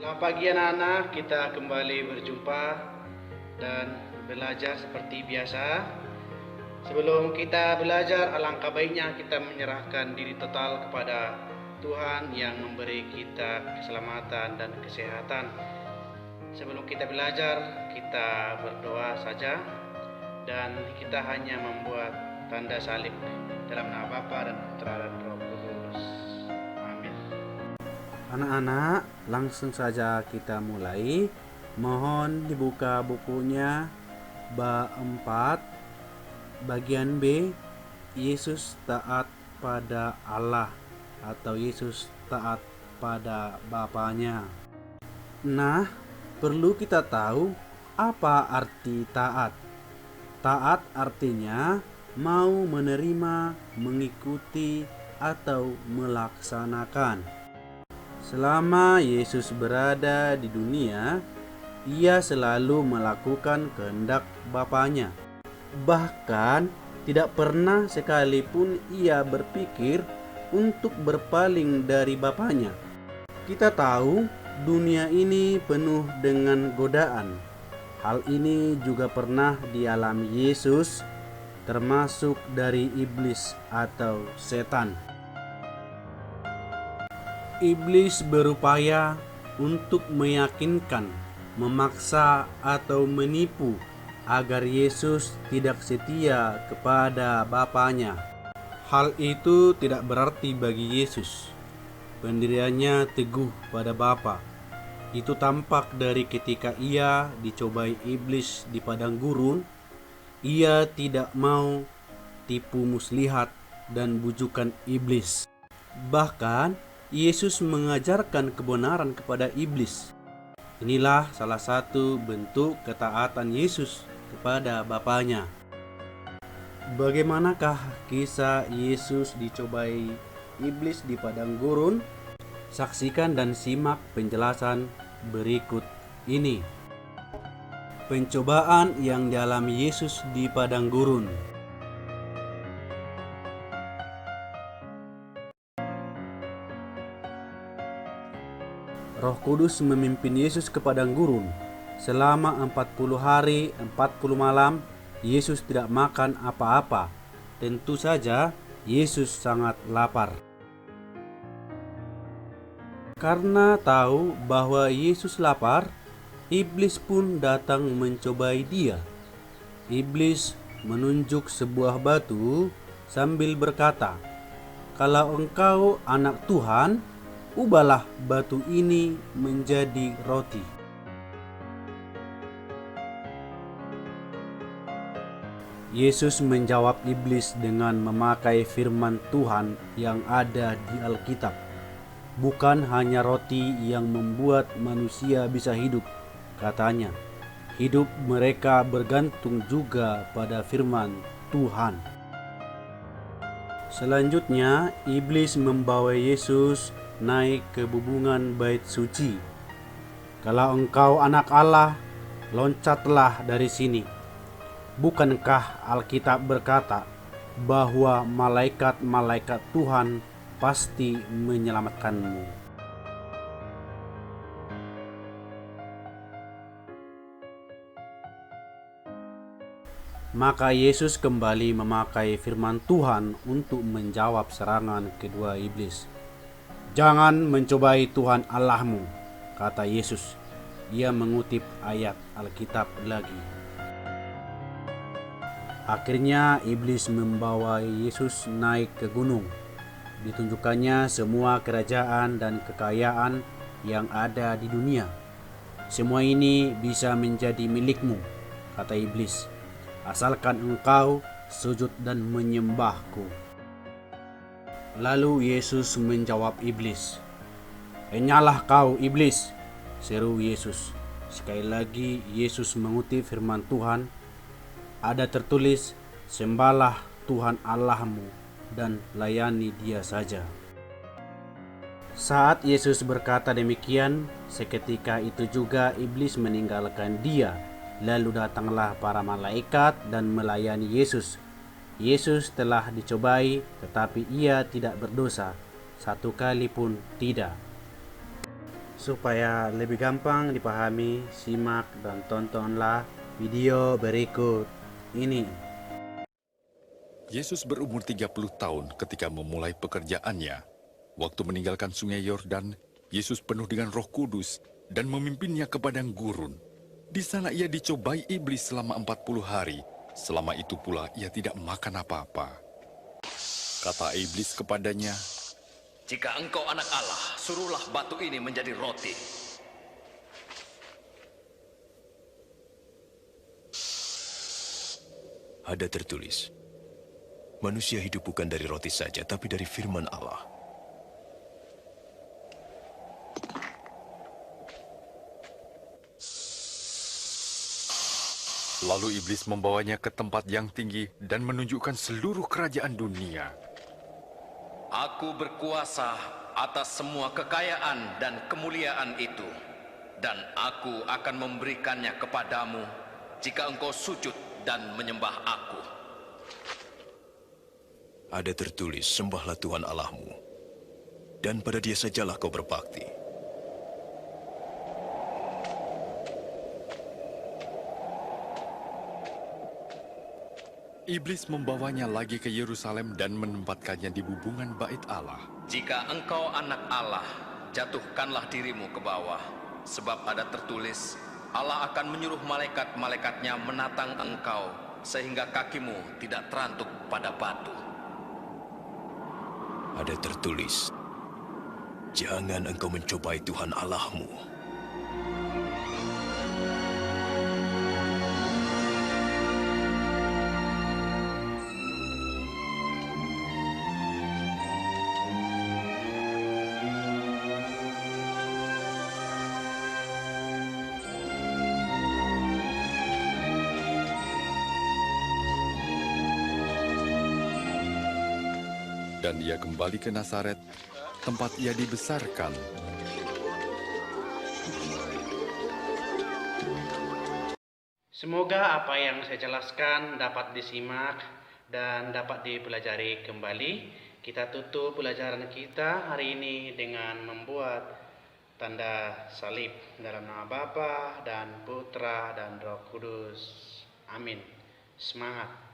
Selamat pagi anak-anak, kita kembali berjumpa dan belajar seperti biasa. Sebelum kita belajar, alangkah baiknya kita menyerahkan diri total kepada Tuhan yang memberi kita keselamatan dan kesehatan. Sebelum kita belajar, kita berdoa saja dan kita hanya membuat tanda salib dalam nama Bapa dan Putra dan Roh Kudus. Amin. Anak-anak, langsung saja kita mulai. Mohon dibuka bukunya bab 4 bagian B, Yesus taat pada Allah atau Yesus taat pada Bapanya. Nah, perlu kita tahu apa arti taat. Taat artinya mau menerima, mengikuti, atau melaksanakan. Selama Yesus berada di dunia, Ia selalu melakukan kehendak Bapanya. Bahkan tidak pernah sekalipun Ia berpikir untuk berpaling dari Bapanya. Kita tahu dunia ini penuh dengan godaan. Hal ini juga pernah dialami Yesus, termasuk dari iblis atau setan. Iblis berupaya untuk meyakinkan, memaksa, atau menipu agar Yesus tidak setia kepada Bapanya. Hal itu tidak berarti bagi Yesus. Pendiriannya teguh pada Bapa. Itu tampak dari ketika Ia dicobai iblis di padang gurun. Ia tidak mau tipu muslihat dan bujukan iblis. Bahkan Yesus mengajarkan kebenaran kepada iblis. Inilah salah satu bentuk ketaatan Yesus kepada Bapanya. Bagaimanakah kisah Yesus dicobai iblis di padang gurun? Saksikan dan simak penjelasan berikut ini. Pencobaan yang dialami Yesus di padang gurun. Roh Kudus memimpin Yesus ke padang gurun. Selama 40 hari, 40 malam, Yesus tidak makan apa-apa. Tentu saja, Yesus sangat lapar. Karena tahu bahwa Yesus lapar, iblis pun datang mencobai Dia. Iblis menunjuk sebuah batu sambil berkata, "Kalau engkau anak Tuhan, ubahlah batu ini menjadi roti." Yesus menjawab iblis dengan memakai firman Tuhan yang ada di Alkitab. Bukan hanya roti yang membuat manusia bisa hidup, katanya. Hidup mereka bergantung juga pada firman Tuhan. Selanjutnya, iblis membawa Yesus naik ke bubungan bait suci. "Kalau engkau anak Allah, loncatlah dari sini. Bukankah Alkitab berkata bahwa malaikat-malaikat Tuhan pasti menyelamatkanmu?" Maka Yesus kembali memakai firman Tuhan untuk menjawab serangan kedua iblis. "Jangan mencobai Tuhan Allahmu," kata Yesus. Ia mengutip ayat Alkitab lagi. Akhirnya iblis membawa Yesus naik ke gunung. Ditunjukkannya semua kerajaan dan kekayaan yang ada di dunia. "Semua ini bisa menjadi milikmu," kata iblis, "asalkan engkau sujud dan menyembahku." Lalu Yesus menjawab iblis. "Enyalah kau iblis," seru Yesus. Sekali lagi Yesus mengutip firman Tuhan. Ada tertulis, "Sembahlah Tuhan Allahmu dan layani Dia saja." Saat Yesus berkata demikian, seketika itu juga iblis meninggalkan Dia. Lalu datanglah para malaikat dan melayani Yesus. Yesus telah dicobai, tetapi Ia tidak berdosa, satu kali pun tidak. Supaya lebih gampang dipahami, simak dan tontonlah video berikut ini. Yesus berumur 30 tahun ketika memulai pekerjaannya. Waktu meninggalkan sungai Yordan, Yesus penuh dengan Roh Kudus dan memimpinnya ke padang gurun. Di sana ia dicobai iblis selama 40 hari. Selama itu pula ia tidak makan apa-apa. Kata iblis kepadanya, "Jika engkau anak Allah, suruhlah batu ini menjadi roti." Ada tertulis, manusia hidup bukan dari roti saja, tapi dari firman Allah. lalu iblis membawanya ke tempat yang tinggi dan menunjukkan seluruh kerajaan dunia. Aku berkuasa atas semua kekayaan dan kemuliaan itu, dan aku akan memberikannya kepadamu jika engkau sujud dan menyembah aku. Ada tertulis, sembahlah Tuhan Allahmu, dan pada Dia sajalah kau berbakti. Iblis membawanya lagi ke Yerusalem dan menempatkannya di bubungan bait Allah. Jika engkau anak Allah, jatuhkanlah dirimu ke bawah, sebab ada tertulis, Allah akan menyuruh malaikat-malaikatnya menatang engkau, sehingga kakimu tidak terantuk pada batu. Ada tertulis, jangan engkau mencobai Tuhan Allahmu. Dan ia kembali ke Nazaret, tempat ia dibesarkan. Semoga apa yang saya jelaskan dapat disimak dan dapat dipelajari kembali. Kita tutup pelajaran kita hari ini dengan membuat tanda salib dalam nama Bapa dan Putra dan Roh Kudus. Amin. Semangat.